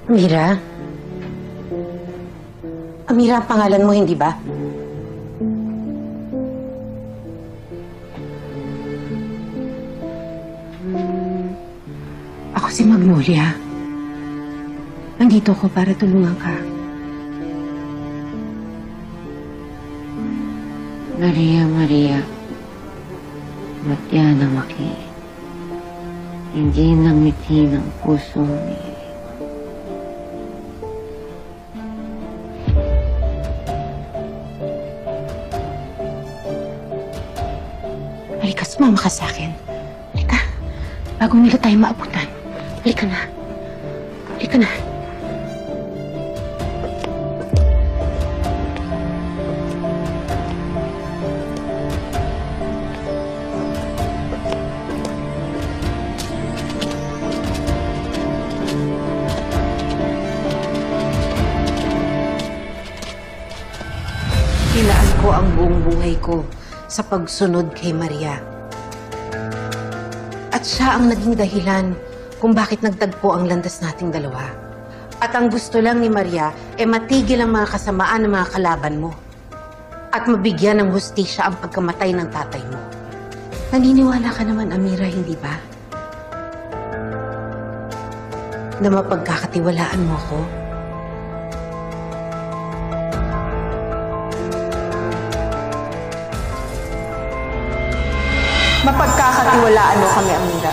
Amira? Amira ang pangalan mo, hindi ba? Ako si Magnolia. Nandito ako para tulungan ka. Maria, ba't yan ang hindi nangiti ng puso ni... Halika, sumama ka sa akin. Halika. Bago nila tayo maabutan. Halika na. Halika na. Hinaan ko ang buong buhay ko sa pagsunod kay Maria. At siya ang naging dahilan kung bakit nagtagpo ang landas nating dalawa. At ang gusto lang ni Maria ay matigil ang mga kasamaan ng mga kalaban mo. At mabigyan ng hustisya ang pagkamatay ng tatay mo. Naniniwala ka naman, Amira, hindi ba? Na mapagkakatiwalaan mo ko? Mapagkakatiwalaan mo kami, Amira.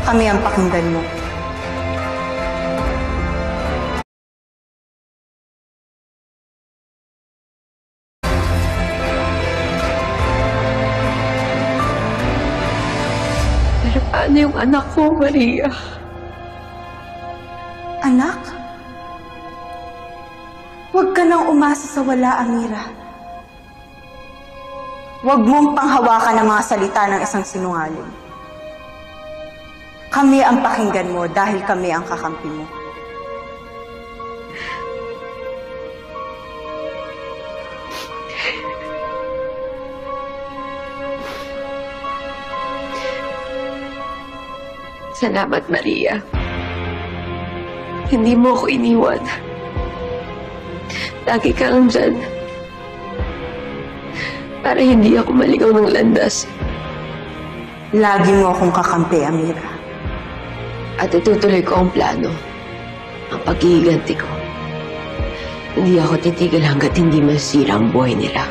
Kami ang pakinggan mo. Pero paano yung anak ko, Maria? Anak? Huwag ka nang umasa sa wala, Amira. Huwag mong panghawakan ang mga salita ng isang sinungaling. Kami ang pakinggan mo dahil kami ang kakampi mo. Salamat, Maria. Hindi mo ako iniwan. Lagi ka lang dyan. Para hindi ako maligaw ng landas. Lagi mo akong kakampi, Amira. At itutuloy ko ang plano. Ang paghihiganti ko. Hindi ako titigil hanggat hindi masira ang buhay nila.